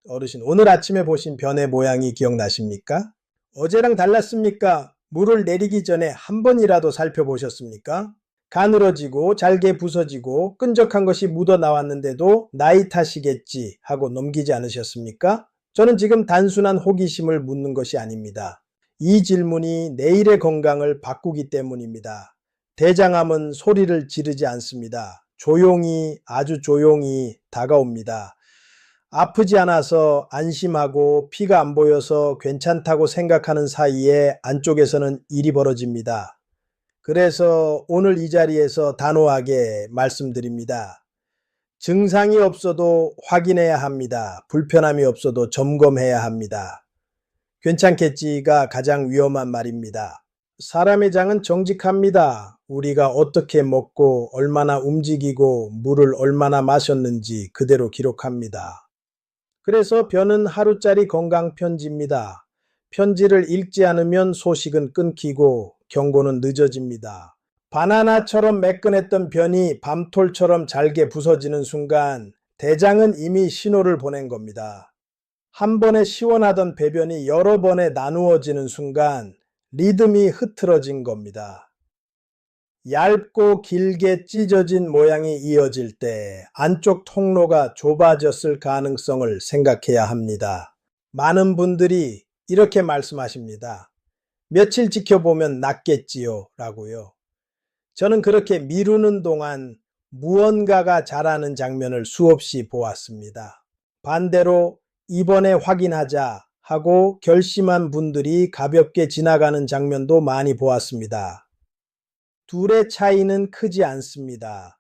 어르신, 오늘 아침에 보신 변의 모양이 기억나십니까? 어제랑 달랐습니까? 물을 내리기 전에 한 번이라도 살펴보셨습니까? 가늘어지고 잘게 부서지고 끈적한 것이 묻어 나왔는데도 나이 탓이겠지 하고 넘기지 않으셨습니까? 저는 지금 단순한 호기심을 묻는 것이 아닙니다. 이 질문이 내일의 건강을 바꾸기 때문입니다. 대장암은 소리를 지르지 않습니다. 조용히, 아주 조용히 다가옵니다. 아프지 않아서 안심하고 피가 안 보여서 괜찮다고 생각하는 사이에 안쪽에서는 일이 벌어집니다. 그래서 오늘 이 자리에서 단호하게 말씀드립니다. 증상이 없어도 확인해야 합니다. 불편함이 없어도 점검해야 합니다. 괜찮겠지가 가장 위험한 말입니다. 사람의 장은 정직합니다. 우리가 어떻게 먹고 얼마나 움직이고 물을 얼마나 마셨는지 그대로 기록합니다. 그래서 변은 하루짜리 건강 편지입니다. 편지를 읽지 않으면 소식은 끊기고 경고는 늦어집니다. 바나나처럼 매끈했던 변이 밤톨처럼 잘게 부서지는 순간 대장은 이미 신호를 보낸 겁니다. 한 번에 시원하던 배변이 여러 번에 나누어지는 순간 리듬이 흐트러진 겁니다. 얇고 길게 찢어진 모양이 이어질 때 안쪽 통로가 좁아졌을 가능성을 생각해야 합니다. 많은 분들이 이렇게 말씀하십니다. 며칠 지켜보면 낫겠지요 라고요. 저는 그렇게 미루는 동안 무언가가 자라는 장면을 수없이 보았습니다. 반대로 이번에 확인하자 하고 결심한 분들이 가볍게 지나가는 장면도 많이 보았습니다. 둘의 차이는 크지 않습니다.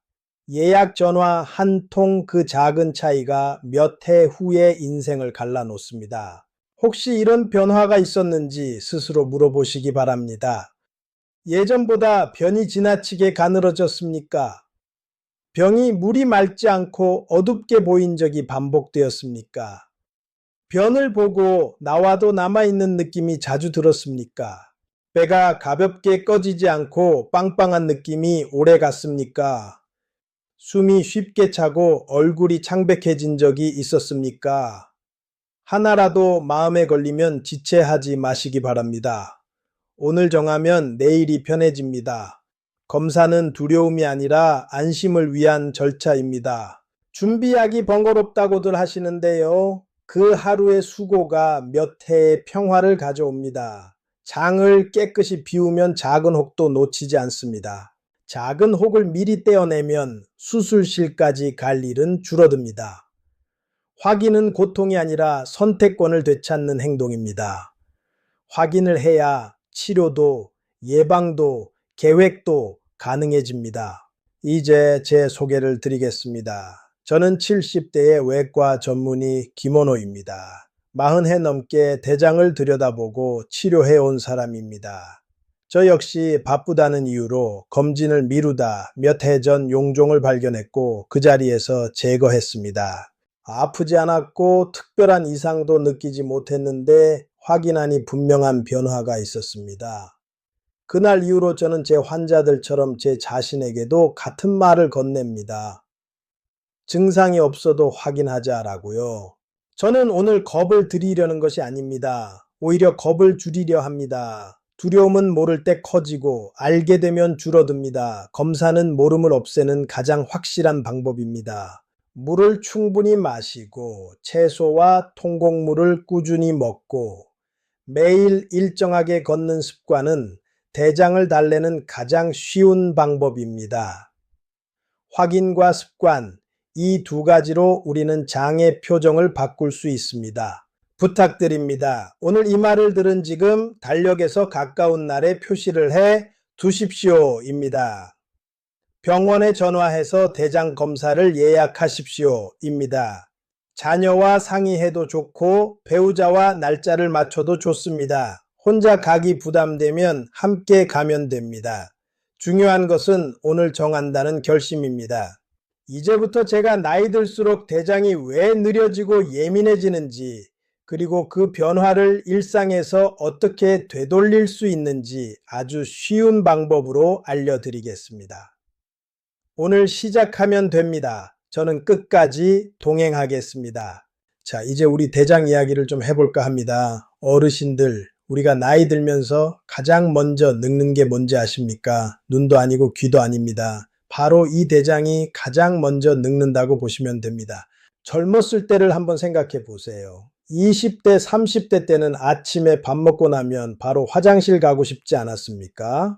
예약 전화 한 통 그 작은 차이가 몇 해 후의 인생을 갈라놓습니다. 혹시 이런 변화가 있었는지 스스로 물어보시기 바랍니다. 예전보다 변이 지나치게 가늘어졌습니까? 병이 물이 맑지 않고 어둡게 보인 적이 반복되었습니까? 변을 보고 나와도 남아있는 느낌이 자주 들었습니까? 배가 가볍게 꺼지지 않고 빵빵한 느낌이 오래 갔습니까? 숨이 쉽게 차고 얼굴이 창백해진 적이 있었습니까? 하나라도 마음에 걸리면 지체하지 마시기 바랍니다. 오늘 정하면 내일이 편해집니다. 검사는 두려움이 아니라 안심을 위한 절차입니다. 준비하기 번거롭다고들 하시는데요. 그 하루의 수고가 몇 해의 평화를 가져옵니다. 장을 깨끗이 비우면 작은 혹도 놓치지 않습니다. 작은 혹을 미리 떼어내면 수술실까지 갈 일은 줄어듭니다. 확인은 고통이 아니라 선택권을 되찾는 행동입니다. 확인을 해야 치료도 예방도 계획도 가능해집니다. 이제 제 소개를 드리겠습니다. 저는 70대의 외과 전문의 김원호입니다. 40해 넘게 대장을 들여다보고 치료해온 사람입니다. 저 역시 바쁘다는 이유로 검진을 미루다 몇 해 전 용종을 발견했고 그 자리에서 제거했습니다. 아프지 않았고 특별한 이상도 느끼지 못했는데 확인하니 분명한 변화가 있었습니다. 그날 이후로 저는 제 환자들처럼 제 자신에게도 같은 말을 건넵니다. 증상이 없어도 확인하자라고요. 저는 오늘 겁을 드리려는 것이 아닙니다. 오히려 겁을 줄이려 합니다. 두려움은 모를 때 커지고 알게 되면 줄어듭니다. 검사는 모름을 없애는 가장 확실한 방법입니다. 물을 충분히 마시고 채소와 통곡물을 꾸준히 먹고 매일 일정하게 걷는 습관은 대장을 달래는 가장 쉬운 방법입니다. 확인과 습관, 이 두 가지로 우리는 장의 표정을 바꿀 수 있습니다. 부탁드립니다. 오늘 이 말을 들은 지금 달력에서 가까운 날에 표시를 해 두십시오입니다. 병원에 전화해서 대장 검사를 예약하십시오입니다. 자녀와 상의해도 좋고 배우자와 날짜를 맞춰도 좋습니다. 혼자 가기 부담되면 함께 가면 됩니다. 중요한 것은 오늘 정한다는 결심입니다. 이제부터 제가 나이 들수록 대장이 왜 느려지고 예민해지는지, 그리고 그 변화를 일상에서 어떻게 되돌릴 수 있는지 아주 쉬운 방법으로 알려드리겠습니다. 오늘 시작하면 됩니다. 저는 끝까지 동행하겠습니다. 자, 이제 우리 대장 이야기를 좀 해볼까 합니다. 어르신들, 우리가 나이 들면서 가장 먼저 늙는 게 뭔지 아십니까? 눈도 아니고 귀도 아닙니다. 바로 이 대장이 가장 먼저 늙는다고 보시면 됩니다. 젊었을 때를 한번 생각해 보세요. 20대, 30대 때는 아침에 밥 먹고 나면 바로 화장실 가고 싶지 않았습니까?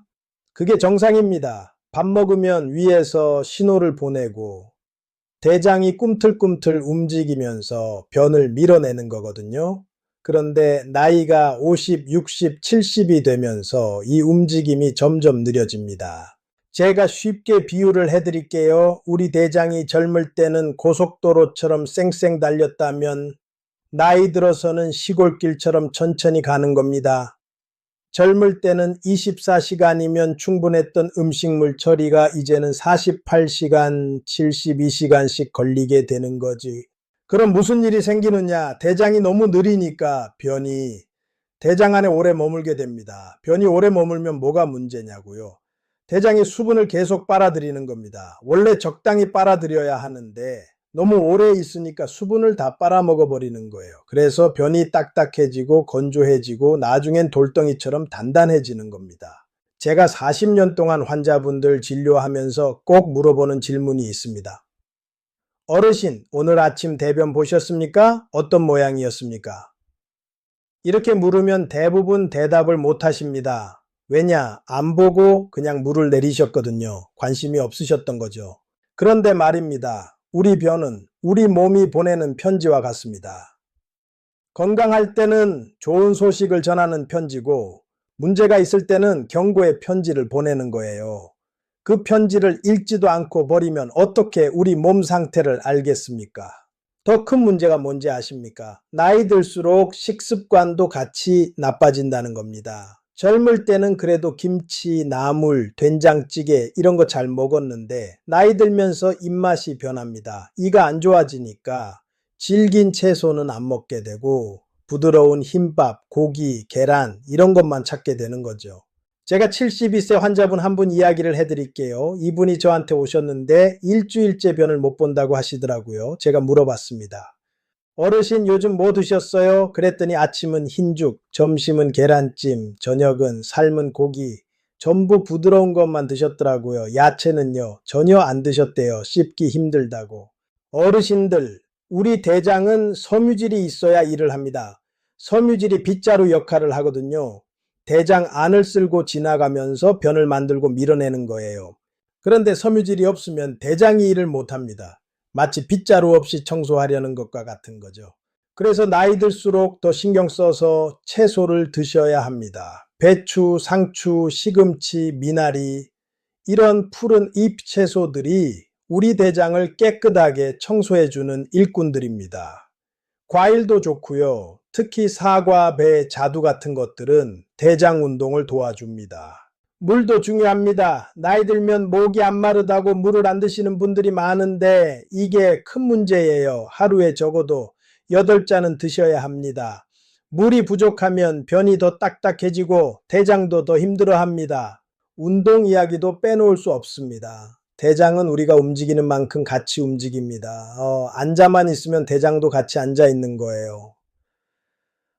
그게 정상입니다. 밥 먹으면 위에서 신호를 보내고 대장이 꿈틀꿈틀 움직이면서 변을 밀어내는 거거든요. 그런데 나이가 50, 60, 70이 되면서 이 움직임이 점점 느려집니다. 제가 쉽게 비유를 해드릴게요. 우리 대장이 젊을 때는 고속도로처럼 쌩쌩 달렸다면 나이 들어서는 시골길처럼 천천히 가는 겁니다. 젊을 때는 24시간이면 충분했던 음식물 처리가 이제는 48시간, 72시간씩 걸리게 되는 거지. 그럼 무슨 일이 생기느냐? 대장이 너무 느리니까 변이 대장 안에 오래 머물게 됩니다. 변이 오래 머물면 뭐가 문제냐고요? 대장이 수분을 계속 빨아들이는 겁니다. 원래 적당히 빨아들여야 하는데 너무 오래 있으니까 수분을 다 빨아먹어 버리는 거예요. 그래서 변이 딱딱해지고 건조해지고 나중엔 돌덩이처럼 단단해지는 겁니다. 제가 40년 동안 환자분들 진료하면서 꼭 물어보는 질문이 있습니다. 어르신, 오늘 아침 대변 보셨습니까? 어떤 모양이었습니까? 이렇게 물으면 대부분 대답을 못 하십니다. 왜냐? 안 보고 그냥 물을 내리셨거든요. 관심이 없으셨던 거죠. 그런데 말입니다. 우리 변은 우리 몸이 보내는 편지와 같습니다. 건강할 때는 좋은 소식을 전하는 편지고 문제가 있을 때는 경고의 편지를 보내는 거예요. 그 편지를 읽지도 않고 버리면 어떻게 우리 몸 상태를 알겠습니까? 더 큰 문제가 뭔지 아십니까? 나이 들수록 식습관도 같이 나빠진다는 겁니다. 젊을 때는 그래도 김치, 나물, 된장찌개 이런 거 잘 먹었는데 나이 들면서 입맛이 변합니다. 이가 안 좋아지니까 질긴 채소는 안 먹게 되고 부드러운 흰밥, 고기, 계란 이런 것만 찾게 되는 거죠. 제가 72세 환자분 한 분 이야기를 해드릴게요. 이분이 저한테 오셨는데 일주일째 변을 못 본다고 하시더라고요. 제가 물어봤습니다. 어르신 요즘 뭐 드셨어요? 그랬더니 아침은 흰죽, 점심은 계란찜, 저녁은 삶은 고기, 전부 부드러운 것만 드셨더라고요. 야채는요, 전혀 안 드셨대요. 씹기 힘들다고. 어르신들, 우리 대장은 섬유질이 있어야 일을 합니다. 섬유질이 빗자루 역할을 하거든요. 대장 안을 쓸고 지나가면서 변을 만들고 밀어내는 거예요. 그런데 섬유질이 없으면 대장이 일을 못합니다. 마치 빗자루 없이 청소하려는 것과 같은 거죠. 그래서 나이 들수록 더 신경 써서 채소를 드셔야 합니다. 배추, 상추, 시금치, 미나리 이런 푸른 잎 채소들이 우리 대장을 깨끗하게 청소해주는 일꾼들입니다. 과일도 좋고요. 특히 사과, 배, 자두 같은 것들은 대장 운동을 도와줍니다. 물도 중요합니다. 나이 들면 목이 안 마르다고 물을 안 드시는 분들이 많은데 이게 큰 문제예요. 하루에 적어도 8잔은 드셔야 합니다. 물이 부족하면 변이 더 딱딱해지고 대장도 더 힘들어합니다. 운동 이야기도 빼놓을 수 없습니다. 대장은 우리가 움직이는 만큼 같이 움직입니다. 앉아만 있으면 대장도 같이 앉아 있는 거예요.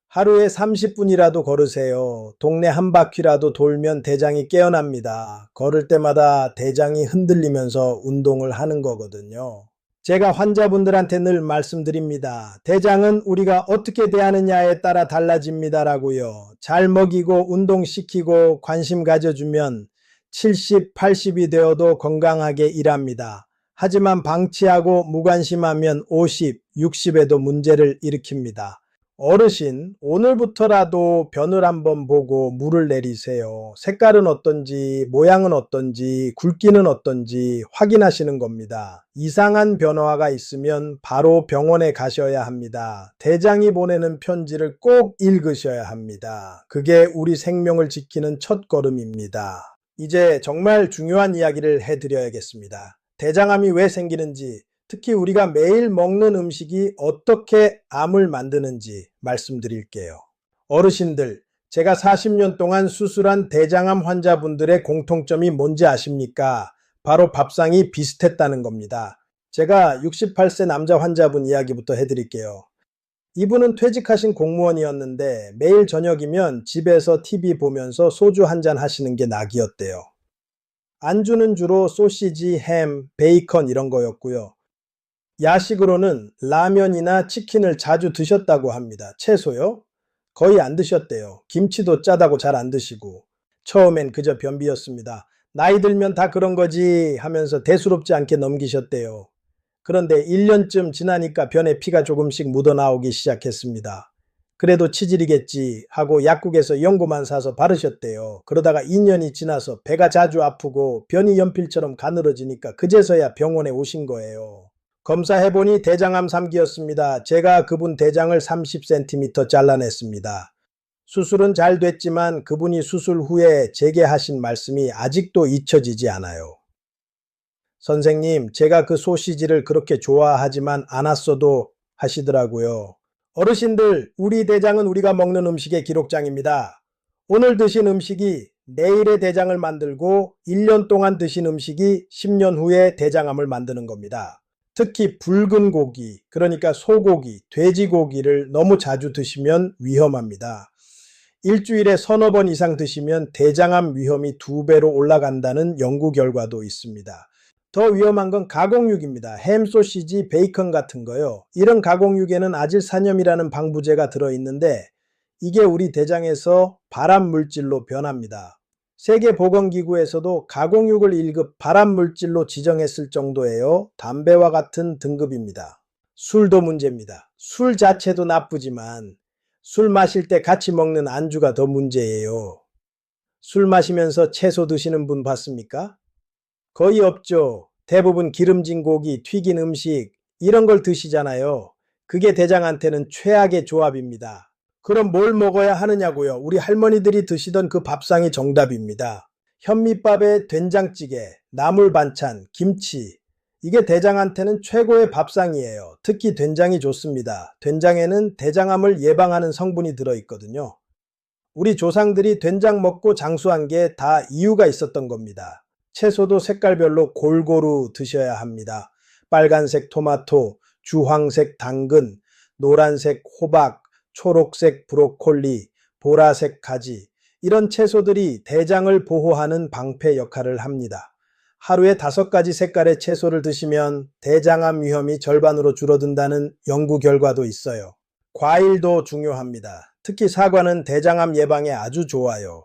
하루에 30분이라도 걸으세요. 동네 한 바퀴라도 돌면 대장이 깨어납니다. 걸을 때마다 대장이 흔들리면서 운동을 하는 거거든요. 제가 환자분들한테 늘 말씀드립니다. 대장은 우리가 어떻게 대하느냐에 따라 달라집니다라고요. 잘 먹이고 운동시키고 관심 가져주면 70, 80이 되어도 건강하게 일합니다. 하지만 방치하고 무관심하면 50, 60에도 문제를 일으킵니다. 어르신, 오늘부터라도 변을 한번 보고 물을 내리세요. 색깔은 어떤지, 모양은 어떤지, 굵기는 어떤지 확인하시는 겁니다. 이상한 변화가 있으면 바로 병원에 가셔야 합니다. 대장이 보내는 편지를 꼭 읽으셔야 합니다. 그게 우리 생명을 지키는 첫걸음입니다. 이제 정말 중요한 이야기를 해드려야겠습니다. 대장암이 왜 생기는지, 특히 우리가 매일 먹는 음식이 어떻게 암을 만드는지 말씀드릴게요. 어르신들, 제가 40년 동안 수술한 대장암 환자분들의 공통점이 뭔지 아십니까? 바로 밥상이 비슷했다는 겁니다. 제가 68세 남자 환자분 이야기부터 해드릴게요. 이분은 퇴직하신 공무원이었는데 매일 저녁이면 집에서 TV 보면서 소주 한잔 하시는 게 낙이었대요. 안주는 주로 소시지, 햄, 베이컨 이런 거였고요. 야식으로는 라면이나 치킨을 자주 드셨다고 합니다. 채소요? 거의 안 드셨대요. 김치도 짜다고 잘 안 드시고. 처음엔 그저 변비였습니다. 나이 들면 다 그런 거지 하면서 대수롭지 않게 넘기셨대요. 그런데 1년쯤 지나니까 변에 피가 조금씩 묻어나오기 시작했습니다. 그래도 치질이겠지 하고 약국에서 연고만 사서 바르셨대요. 그러다가 2년이 지나서 배가 자주 아프고 변이 연필처럼 가늘어지니까 그제서야 병원에 오신 거예요. 검사해보니 대장암 3기였습니다. 제가 그분 대장을 30cm 잘라냈습니다. 수술은 잘 됐지만 그분이 수술 후에 제게 하신 말씀이 아직도 잊혀지지 않아요. 선생님, 제가 그 소시지를 그렇게 좋아하지만 않았어도 하시더라고요. 어르신들, 우리 대장은 우리가 먹는 음식의 기록장입니다. 오늘 드신 음식이 내일의 대장을 만들고 1년 동안 드신 음식이 10년 후에 대장암을 만드는 겁니다. 특히 붉은 고기, 그러니까 소고기, 돼지고기를 너무 자주 드시면 위험합니다. 일주일에 서너 번 이상 드시면 대장암 위험이 2배로 올라간다는 연구 결과도 있습니다. 더 위험한 건 가공육입니다. 햄, 소시지, 베이컨 같은 거요. 이런 가공육에는 아질산염이라는 방부제가 들어있는데 이게 우리 대장에서 발암물질로 변합니다. 세계보건기구에서도 가공육을 1급 발암물질로 지정했을 정도예요. 담배와 같은 등급입니다. 술도 문제입니다. 술 자체도 나쁘지만 술 마실 때 같이 먹는 안주가 더 문제예요. 술 마시면서 채소 드시는 분 봤습니까? 거의 없죠. 대부분 기름진 고기, 튀긴 음식 이런 걸 드시잖아요. 그게 대장한테는 최악의 조합입니다. 그럼 뭘 먹어야 하느냐고요? 우리 할머니들이 드시던 그 밥상이 정답입니다. 현미밥에 된장찌개, 나물 반찬, 김치. 이게 대장한테는 최고의 밥상이에요. 특히 된장이 좋습니다. 된장에는 대장암을 예방하는 성분이 들어있거든요. 우리 조상들이 된장 먹고 장수한 게 다 이유가 있었던 겁니다. 채소도 색깔별로 골고루 드셔야 합니다. 빨간색 토마토, 주황색 당근, 노란색 호박, 초록색 브로콜리, 보라색 가지 이런 채소들이 대장을 보호하는 방패 역할을 합니다. 하루에 5가지 색깔의 채소를 드시면 대장암 위험이 절반으로 줄어든다는 연구 결과도 있어요. 과일도 중요합니다. 특히 사과는 대장암 예방에 아주 좋아요.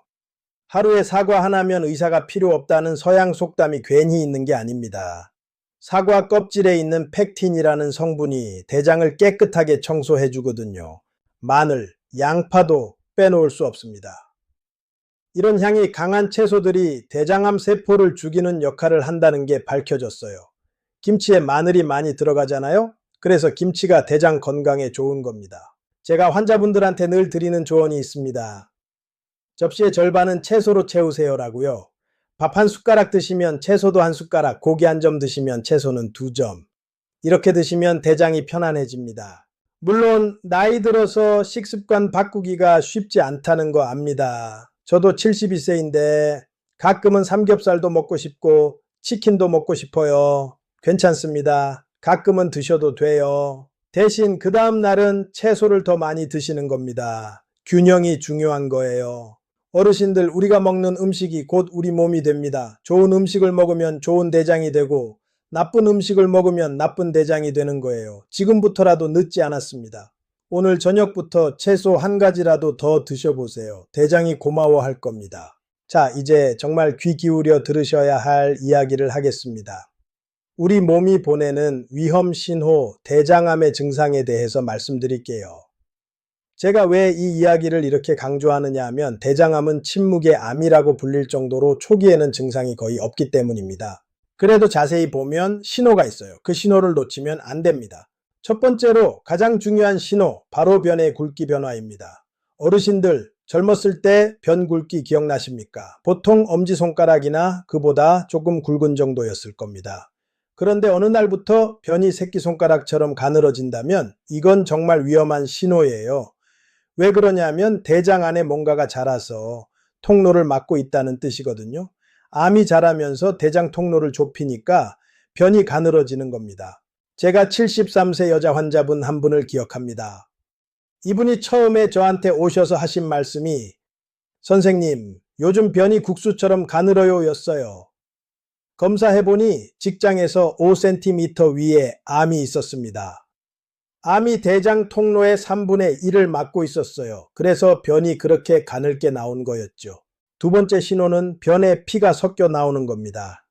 하루에 사과 하나면 의사가 필요 없다는 서양 속담이 괜히 있는 게 아닙니다. 사과 껍질에 있는 펙틴이라는 성분이 대장을 깨끗하게 청소해 주거든요. 마늘, 양파도 빼놓을 수 없습니다. 이런 향이 강한 채소들이 대장암 세포를 죽이는 역할을 한다는 게 밝혀졌어요. 김치에 마늘이 많이 들어가잖아요? 그래서 김치가 대장 건강에 좋은 겁니다. 제가 환자분들한테 늘 드리는 조언이 있습니다. 접시의 절반은 채소로 채우세요라고요. 밥 한 숟가락 드시면 채소도 한 숟가락, 고기 한 점 드시면 채소는 2점. 이렇게 드시면 대장이 편안해집니다. 물론 나이 들어서 식습관 바꾸기가 쉽지 않다는 거 압니다. 저도 72세인데 가끔은 삼겹살도 먹고 싶고 치킨도 먹고 싶어요. 괜찮습니다. 가끔은 드셔도 돼요. 대신 그 다음 날은 채소를 더 많이 드시는 겁니다. 균형이 중요한 거예요. 어르신들, 우리가 먹는 음식이 곧 우리 몸이 됩니다. 좋은 음식을 먹으면 좋은 대장이 되고 나쁜 음식을 먹으면 나쁜 대장이 되는 거예요. 지금부터라도 늦지 않았습니다. 오늘 저녁부터 채소 한 가지라도 더 드셔보세요. 대장이 고마워할 겁니다. 자, 이제 정말 귀 기울여 들으셔야 할 이야기를 하겠습니다. 우리 몸이 보내는 위험 신호, 대장암의 증상에 대해서 말씀드릴게요. 제가 왜 이 이야기를 이렇게 강조하느냐 하면 대장암은 침묵의 암이라고 불릴 정도로 초기에는 증상이 거의 없기 때문입니다. 그래도 자세히 보면 신호가 있어요. 그 신호를 놓치면 안 됩니다. 첫 번째로 가장 중요한 신호, 바로 변의 굵기 변화입니다. 어르신들, 젊었을 때 변 굵기 기억나십니까? 보통 엄지손가락이나 그보다 조금 굵은 정도였을 겁니다. 그런데 어느 날부터 변이 새끼손가락처럼 가늘어진다면 이건 정말 위험한 신호예요. 왜 그러냐면 대장 안에 뭔가가 자라서 통로를 막고 있다는 뜻이거든요. 암이 자라면서 대장 통로를 좁히니까 변이 가늘어지는 겁니다. 제가 73세 여자 환자분 한 분을 기억합니다. 이분이 처음에 저한테 오셔서 하신 말씀이 선생님, 요즘 변이 국수처럼 가늘어요 였어요. 검사해보니 직장에서 5cm 위에 암이 있었습니다. 암이 대장 통로의 3분의 1을 막고 있었어요. 그래서 변이 그렇게 가늘게 나온 거였죠. 두 번째 신호는 변에 피가 섞여 나오는 겁니다.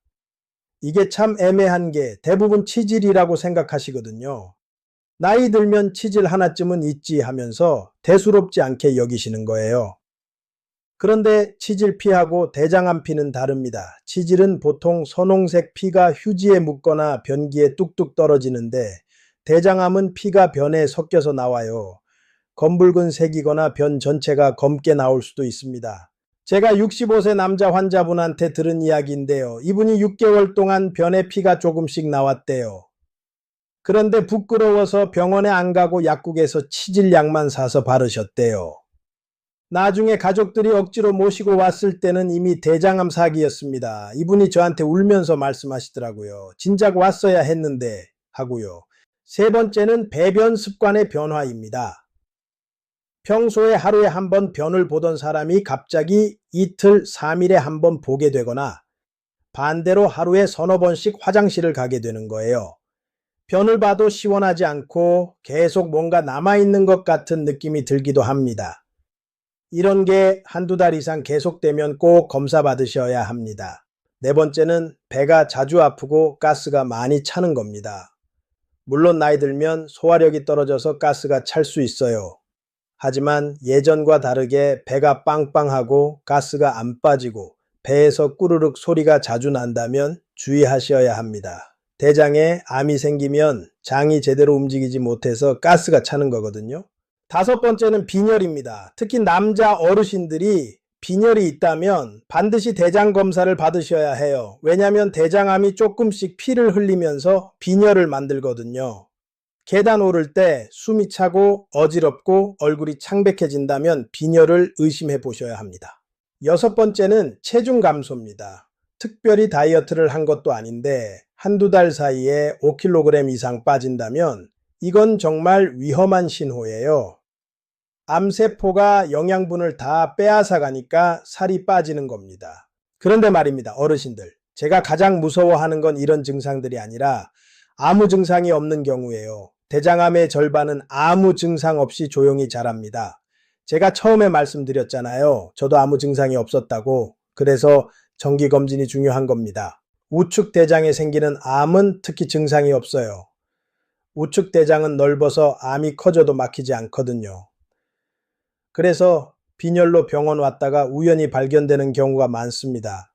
이게 참 애매한 게 대부분 치질이라고 생각하시거든요. 나이 들면 치질 하나쯤은 있지 하면서 대수롭지 않게 여기시는 거예요. 그런데 치질 피하고 대장암 피는 다릅니다. 치질은 보통 선홍색 피가 휴지에 묻거나 변기에 뚝뚝 떨어지는데 대장암은 피가 변에 섞여서 나와요. 검붉은 색이거나 변 전체가 검게 나올 수도 있습니다. 제가 65세 남자 환자분한테 들은 이야기인데요. 이분이 6개월 동안 변에 피가 조금씩 나왔대요. 그런데 부끄러워서 병원에 안 가고 약국에서 치질약만 사서 바르셨대요. 나중에 가족들이 억지로 모시고 왔을 때는 이미 대장암 사기였습니다. 이분이 저한테 울면서 말씀하시더라고요. 진작 왔어야 했는데 하고요. 세 번째는 배변 습관의 변화입니다. 평소에 하루에 한 번 변을 보던 사람이 갑자기 이틀, 3일에 한 번 보게 되거나 반대로 하루에 서너 번씩 화장실을 가게 되는 거예요. 변을 봐도 시원하지 않고 계속 뭔가 남아있는 것 같은 느낌이 들기도 합니다. 이런 게 한두 달 이상 계속되면 꼭 검사 받으셔야 합니다. 네 번째는 배가 자주 아프고 가스가 많이 차는 겁니다. 물론 나이 들면 소화력이 떨어져서 가스가 찰 수 있어요. 하지만 예전과 다르게 배가 빵빵하고 가스가 안 빠지고 배에서 꾸르륵 소리가 자주 난다면 주의하셔야 합니다. 대장에 암이 생기면 장이 제대로 움직이지 못해서 가스가 차는 거거든요. 다섯 번째는 빈혈입니다. 특히 남자 어르신들이 빈혈이 있다면 반드시 대장 검사를 받으셔야 해요. 왜냐하면 대장암이 조금씩 피를 흘리면서 빈혈을 만들거든요. 계단 오를 때 숨이 차고 어지럽고 얼굴이 창백해진다면 빈혈을 의심해 보셔야 합니다. 여섯 번째는 체중 감소입니다. 특별히 다이어트를 한 것도 아닌데 한두 달 사이에 5kg 이상 빠진다면 이건 정말 위험한 신호예요. 암세포가 영양분을 다 빼앗아 가니까 살이 빠지는 겁니다. 그런데 말입니다, 어르신들. 제가 가장 무서워하는 건 이런 증상들이 아니라 아무 증상이 없는 경우예요. 대장암의 절반은 아무 증상 없이 조용히 자랍니다. 제가 처음에 말씀드렸잖아요. 저도 아무 증상이 없었다고. 그래서 정기검진이 중요한 겁니다. 우측 대장에 생기는 암은 특히 증상이 없어요. 우측 대장은 넓어서 암이 커져도 막히지 않거든요. 그래서 빈혈로 병원 왔다가 우연히 발견되는 경우가 많습니다.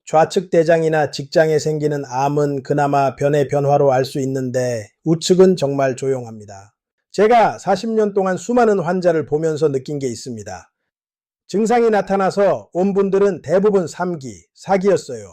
좌측 대장이나 직장에 생기는 암은 그나마 변의 변화로 알 수 있는데 우측은 정말 조용합니다. 제가 40년 동안 수많은 환자를 보면서 느낀 게 있습니다. 증상이 나타나서 온 분들은 대부분 3기, 4기였어요.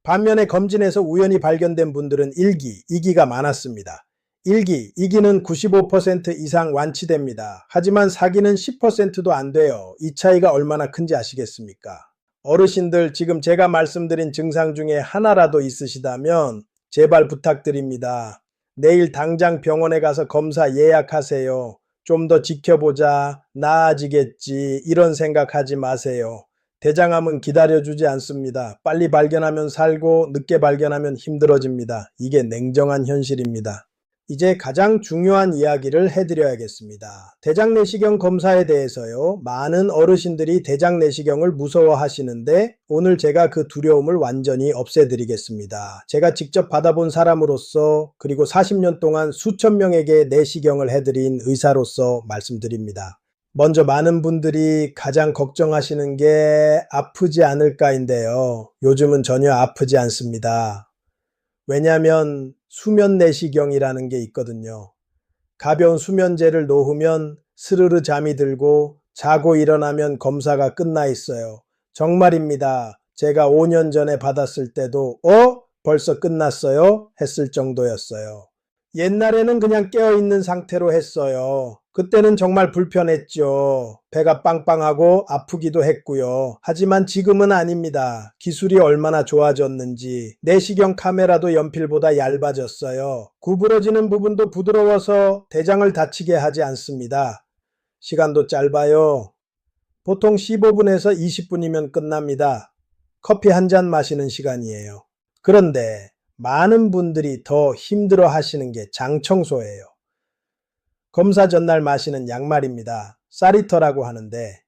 반면에 검진에서 우연히 발견된 분들은 1기, 2기가 많았습니다. 1기, 2기는 95% 이상 완치됩니다. 하지만 4기는 10%도 안 돼요. 이 차이가 얼마나 큰지 아시겠습니까? 어르신들 지금 제가 말씀드린 증상 중에 하나라도 있으시다면 제발 부탁드립니다. 내일 당장 병원에 가서 검사 예약하세요. 좀 더 지켜보자, 나아지겠지 이런 생각하지 마세요. 대장암은 기다려주지 않습니다. 빨리 발견하면 살고 늦게 발견하면 힘들어집니다. 이게 냉정한 현실입니다. 이제 가장 중요한 이야기를 해드려야겠습니다. 대장내시경 검사에 대해서요. 많은 어르신들이 대장내시경을 무서워하시는데 오늘 제가 그 두려움을 완전히 없애드리겠습니다. 제가 직접 받아본 사람으로서 그리고 40년 동안 수천 명에게 내시경을 해드린 의사로서 말씀드립니다. 먼저 많은 분들이 가장 걱정하시는 게 아프지 않을까인데요. 요즘은 전혀 아프지 않습니다. 왜냐하면 수면 내시경이라는 게 있거든요. 가벼운 수면제를 놓으면 스르르 잠이 들고 자고 일어나면 검사가 끝나 있어요. 정말입니다. 제가 5년 전에 받았을 때도 벌써 끝났어요? 했을 정도였어요. 옛날에는 그냥 깨어있는 상태로 했어요. 그때는 정말 불편했죠. 배가 빵빵하고 아프기도 했고요. 하지만 지금은 아닙니다. 기술이 얼마나 좋아졌는지 내시경 카메라도 연필보다 얇아졌어요. 구부러지는 부분도 부드러워서 대장을 다치게 하지 않습니다. 시간도 짧아요. 보통 15분에서 20분이면 끝납니다. 커피 한 잔 마시는 시간이에요. 그런데 많은 분들이 더 힘들어 하시는 게 장 청소예요. 검사 전날 마시는 약 말입니다. 사리터라고 하는데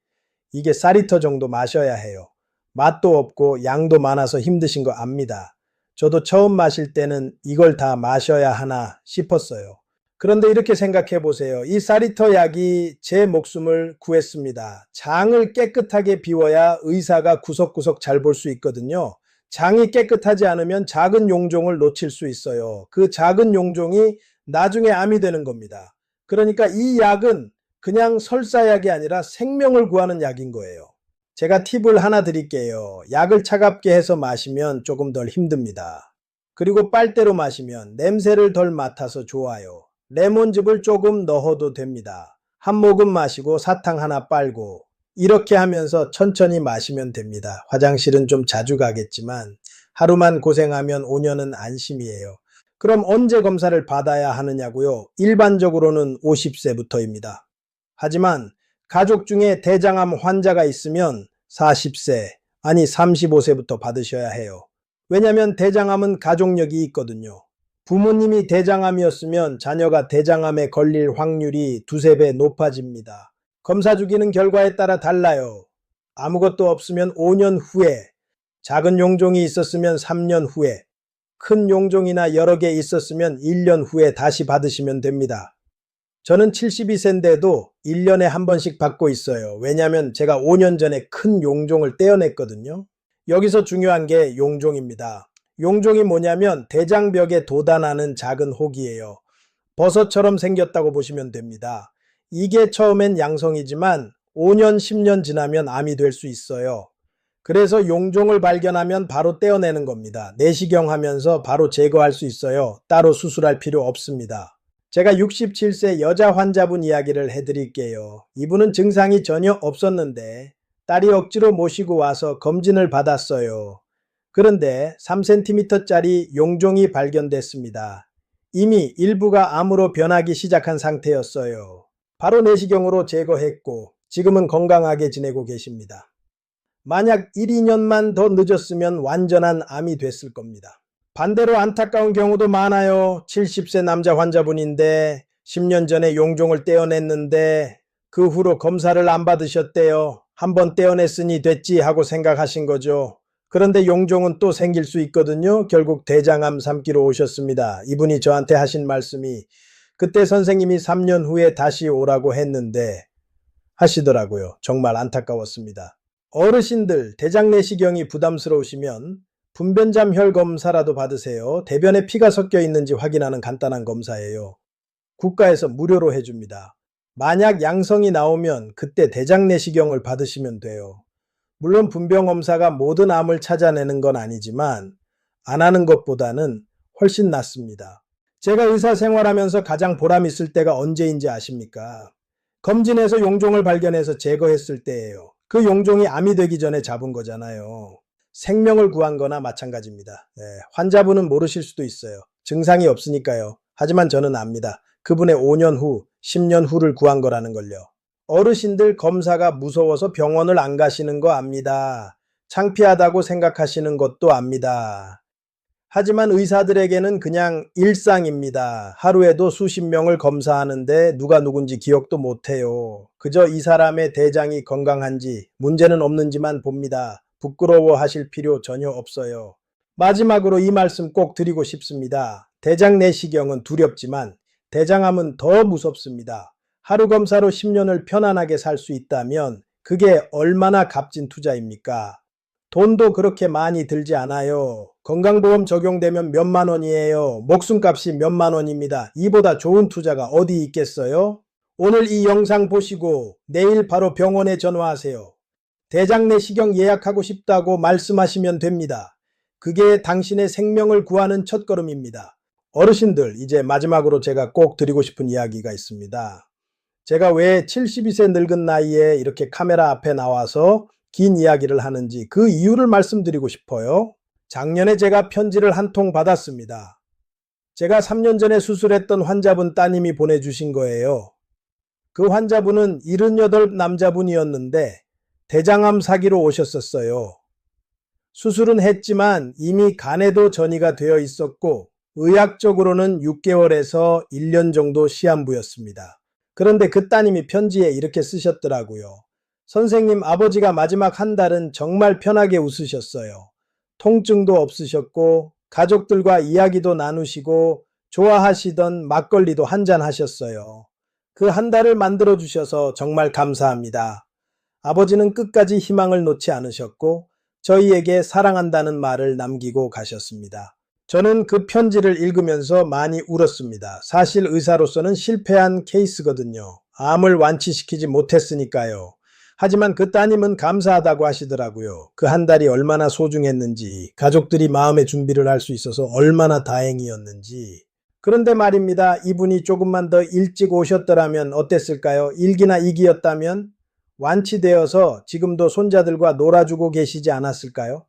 이게 사리터 정도 마셔야 해요. 맛도 없고 양도 많아서 힘드신 거 압니다. 저도 처음 마실 때는 이걸 다 마셔야 하나 싶었어요. 그런데 이렇게 생각해 보세요. 이 사리터 약이 제 목숨을 구했습니다. 장을 깨끗하게 비워야 의사가 구석구석 잘 볼 수 있거든요. 장이 깨끗하지 않으면 작은 용종을 놓칠 수 있어요. 그 작은 용종이 나중에 암이 되는 겁니다. 그러니까 이 약은 그냥 설사약이 아니라 생명을 구하는 약인 거예요. 제가 팁을 하나 드릴게요. 약을 차갑게 해서 마시면 조금 덜 힘듭니다. 그리고 빨대로 마시면 냄새를 덜 맡아서 좋아요. 레몬즙을 조금 넣어도 됩니다. 한 모금 마시고 사탕 하나 빨고 이렇게 하면서 천천히 마시면 됩니다. 화장실은 좀 자주 가겠지만 하루만 고생하면 5년은 안심이에요. 그럼 언제 검사를 받아야 하느냐고요? 일반적으로는 50세부터입니다. 하지만 가족 중에 대장암 환자가 있으면 40세, 아니 35세부터 받으셔야 해요. 왜냐하면 대장암은 가족력이 있거든요. 부모님이 대장암이었으면 자녀가 대장암에 걸릴 확률이 두세 배 높아집니다. 검사 주기는 결과에 따라 달라요. 아무것도 없으면 5년 후에, 작은 용종이 있었으면 3년 후에, 큰 용종이나 여러 개 있었으면 1년 후에 다시 받으시면 됩니다. 저는 72세인데도 1년에 한 번씩 받고 있어요. 왜냐하면 제가 5년 전에 큰 용종을 떼어냈거든요. 여기서 중요한 게 용종입니다. 용종이 뭐냐면 대장벽에 돋아나는 작은 혹이에요. 버섯처럼 생겼다고 보시면 됩니다. 이게 처음엔 양성이지만 5년, 10년 지나면 암이 될 수 있어요. 그래서 용종을 발견하면 바로 떼어내는 겁니다. 내시경 하면서 바로 제거할 수 있어요. 따로 수술할 필요 없습니다. 제가 67세 여자 환자분 이야기를 해드릴게요. 이분은 증상이 전혀 없었는데 딸이 억지로 모시고 와서 검진을 받았어요. 그런데 3cm짜리 용종이 발견됐습니다. 이미 일부가 암으로 변하기 시작한 상태였어요. 바로 내시경으로 제거했고 지금은 건강하게 지내고 계십니다. 만약 1, 2년만 더 늦었으면 완전한 암이 됐을 겁니다. 반대로 안타까운 경우도 많아요. 70세 남자 환자분인데 10년 전에 용종을 떼어냈는데 그 후로 검사를 안 받으셨대요. 한번 떼어냈으니 됐지 하고 생각하신 거죠. 그런데 용종은 또 생길 수 있거든요. 결국 대장암 삼기로 오셨습니다. 이분이 저한테 하신 말씀이 그때 선생님이 3년 후에 다시 오라고 했는데 하시더라고요. 정말 안타까웠습니다. 어르신들 대장 내시경이 부담스러우시면 분변잠 혈 검사라도 받으세요. 대변에 피가 섞여 있는지 확인하는 간단한 검사예요. 국가에서 무료로 해줍니다. 만약 양성이 나오면 그때 대장 내시경을 받으시면 돼요. 물론 분변 검사가 모든 암을 찾아내는 건 아니지만 안 하는 것보다는 훨씬 낫습니다. 제가 의사 생활하면서 가장 보람 있을 때가 언제인지 아십니까? 검진해서 용종을 발견해서 제거했을 때예요. 그 용종이 암이 되기 전에 잡은 거잖아요. 생명을 구한 거나 마찬가지입니다. 환자분은 모르실 수도 있어요. 증상이 없으니까요. 하지만 저는 압니다. 그분의 5년 후, 10년 후를 구한 거라는 걸요. 어르신들 검사가 무서워서 병원을 안 가시는 거 압니다. 창피하다고 생각하시는 것도 압니다. 하지만 의사들에게는 그냥 일상입니다. 하루에도 수십 명을 검사하는데 누가 누군지 기억도 못해요. 그저 이 사람의 대장이 건강한지 문제는 없는지만 봅니다. 부끄러워하실 필요 전혀 없어요. 마지막으로 이 말씀 꼭 드리고 싶습니다. 대장 내시경은 두렵지만 대장암은 더 무섭습니다. 하루 검사로 10년을 편안하게 살 수 있다면 그게 얼마나 값진 투자입니까? 돈도 그렇게 많이 들지 않아요. 건강보험 적용되면 몇만 원이에요. 목숨값이 몇만 원입니다. 이보다 좋은 투자가 어디 있겠어요? 오늘 이 영상 보시고 내일 바로 병원에 전화하세요. 대장 내시경 예약하고 싶다고 말씀하시면 됩니다. 그게 당신의 생명을 구하는 첫걸음입니다. 어르신들, 이제 마지막으로 제가 꼭 드리고 싶은 이야기가 있습니다. 제가 왜 72세 늙은 나이에 이렇게 카메라 앞에 나와서 긴 이야기를 하는지 그 이유를 말씀드리고 싶어요. 작년에 제가 편지를 한 통 받았습니다. 제가 3년 전에 수술했던 환자분 따님이 보내주신 거예요. 그 환자분은 78 남자분이었는데 대장암 사기로 오셨었어요. 수술은 했지만 이미 간에도 전이가 되어 있었고 의학적으로는 6개월에서 1년 정도 시한부였습니다. 그런데 그 따님이 편지에 이렇게 쓰셨더라고요. 선생님, 아버지가 마지막 한 달은 정말 편하게 웃으셨어요. 통증도 없으셨고 가족들과 이야기도 나누시고 좋아하시던 막걸리도 한잔 하셨어요. 그 한 달을 만들어 주셔서 정말 감사합니다. 아버지는 끝까지 희망을 놓지 않으셨고 저희에게 사랑한다는 말을 남기고 가셨습니다. 저는 그 편지를 읽으면서 많이 울었습니다. 사실 의사로서는 실패한 케이스거든요. 암을 완치시키지 못했으니까요. 하지만 그 따님은 감사하다고 하시더라고요. 그 한 달이 얼마나 소중했는지, 가족들이 마음의 준비를 할 수 있어서 얼마나 다행이었는지. 그런데 말입니다. 이분이 조금만 더 일찍 오셨더라면 어땠을까요? 1기나 2기였다면 완치되어서 지금도 손자들과 놀아주고 계시지 않았을까요?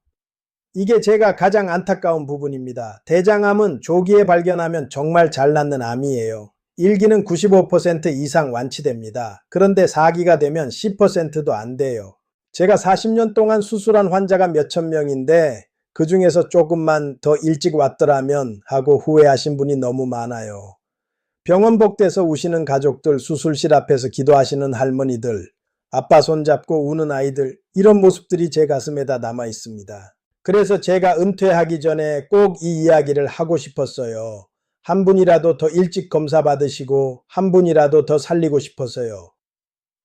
이게 제가 가장 안타까운 부분입니다. 대장암은 조기에 발견하면 정말 잘 낫는 암이에요. 1기는 95% 이상 완치됩니다. 그런데 4기가 되면 10%도 안 돼요. 제가 40년 동안 수술한 환자가 몇천 명인데 그 중에서 조금만 더 일찍 왔더라면 하고 후회하신 분이 너무 많아요. 병원 복대서 우시는 가족들, 수술실 앞에서 기도하시는 할머니들, 아빠 손잡고 우는 아이들, 이런 모습들이 제 가슴에다 남아 있습니다. 그래서 제가 은퇴하기 전에 꼭 이 이야기를 하고 싶었어요. 한 분이라도 더 일찍 검사 받으시고 한 분이라도 더 살리고 싶어서요.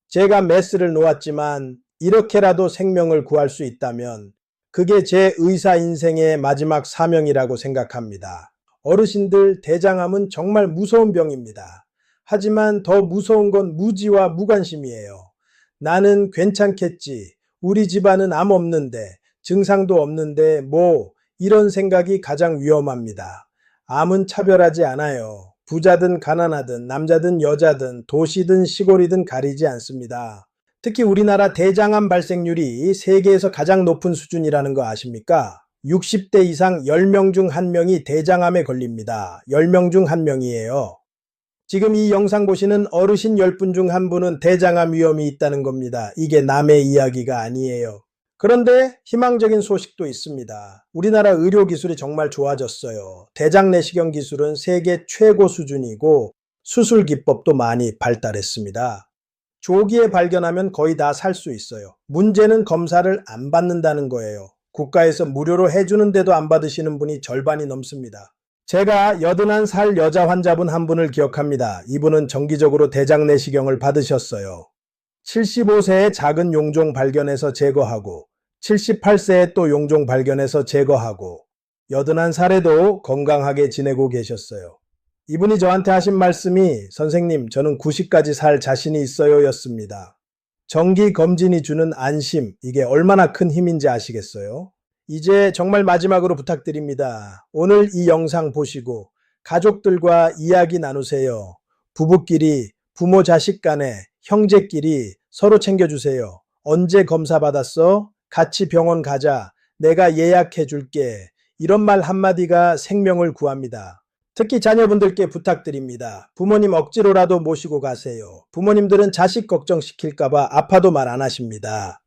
제가 메스를 놓았지만 이렇게라도 생명을 구할 수 있다면 그게 제 의사 인생의 마지막 사명이라고 생각합니다. 어르신들, 대장암은 정말 무서운 병입니다. 하지만 더 무서운 건 무지와 무관심이에요. 나는 괜찮겠지. 우리 집안은 암 없는데, 증상도 없는데 이런 생각이 가장 위험합니다. 암은 차별하지 않아요. 부자든 가난하든 남자든 여자든 도시든 시골이든 가리지 않습니다. 특히 우리나라 대장암 발생률이 세계에서 가장 높은 수준이라는 거 아십니까? 60대 이상 10명 중 1명이 대장암에 걸립니다. 10명 중 1명이에요. 지금 이 영상 보시는 어르신 10분 중 1분은 대장암 위험이 있다는 겁니다. 이게 남의 이야기가 아니에요. 그런데 희망적인 소식도 있습니다. 우리나라 의료기술이 정말 좋아졌어요. 대장 내시경 기술은 세계 최고 수준이고 수술 기법도 많이 발달했습니다. 조기에 발견하면 거의 다 살 수 있어요. 문제는 검사를 안 받는다는 거예요. 국가에서 무료로 해주는데도 안 받으시는 분이 절반이 넘습니다. 제가 81살 여자 환자분 한 분을 기억합니다. 이분은 정기적으로 대장 내시경을 받으셨어요. 75세에 작은 용종 발견해서 제거하고 78세에 또 용종 발견해서 제거하고 81살에도 건강하게 지내고 계셨어요. 이분이 저한테 하신 말씀이 선생님, 저는 90까지 살 자신이 있어요 였습니다. 정기 검진이 주는 안심, 이게 얼마나 큰 힘인지 아시겠어요? 이제 정말 마지막으로 부탁드립니다. 오늘 이 영상 보시고 가족들과 이야기 나누세요. 부부끼리, 부모 자식 간에, 형제끼리 서로 챙겨주세요. 언제 검사 받았어? 같이 병원 가자. 내가 예약해 줄게. 이런 말 한마디가 생명을 구합니다. 특히 자녀분들께 부탁드립니다. 부모님 억지로라도 모시고 가세요. 부모님들은 자식 걱정시킬까봐 아파도 말 안 하십니다.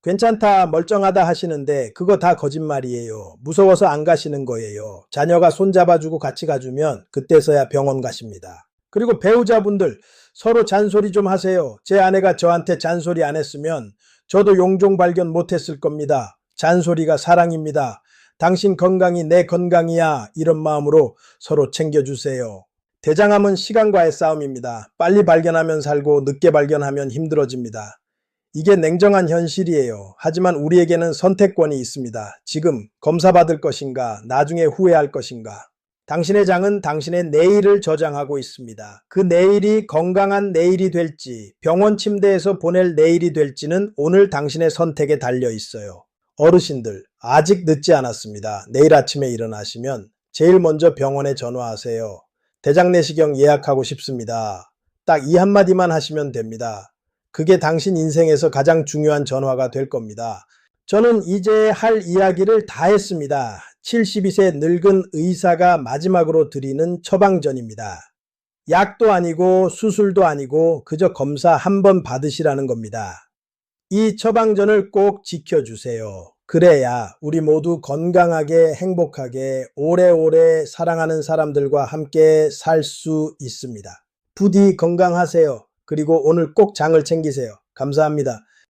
괜찮다, 멀쩡하다 하시는데 그거 다 거짓말이에요. 무서워서 안 가시는 거예요. 자녀가 손잡아주고 같이 가주면 그때서야 병원 가십니다. 그리고 배우자분들 서로 잔소리 좀 하세요. 제 아내가 저한테 잔소리 안 했으면 저도 용종 발견 못했을 겁니다. 잔소리가 사랑입니다. 당신 건강이 내 건강이야. 이런 마음으로 서로 챙겨주세요. 대장암은 시간과의 싸움입니다. 빨리 발견하면 살고 늦게 발견하면 힘들어집니다. 이게 냉정한 현실이에요. 하지만 우리에게는 선택권이 있습니다. 지금 검사받을 것인가, 나중에 후회할 것인가. 당신의 장은 당신의 내일을 저장하고 있습니다. 그 내일이 건강한 내일이 될지, 병원 침대에서 보낼 내일이 될지는 오늘 당신의 선택에 달려 있어요. 어르신들, 아직 늦지 않았습니다. 내일 아침에 일어나시면 제일 먼저 병원에 전화하세요. 대장 내시경 예약하고 싶습니다. 딱 이 한마디만 하시면 됩니다. 그게 당신 인생에서 가장 중요한 전화가 될 겁니다. 저는 이제 할 이야기를 다 했습니다. 72세 늙은 의사가 마지막으로 드리는 처방전입니다. 약도 아니고 수술도 아니고 그저 검사 한 번 받으시라는 겁니다. 이 처방전을 꼭 지켜주세요. 그래야 우리 모두 건강하게 행복하게 오래오래 사랑하는 사람들과 함께 살 수 있습니다. 부디 건강하세요. 그리고 오늘 꼭 장을 챙기세요. 감사합니다.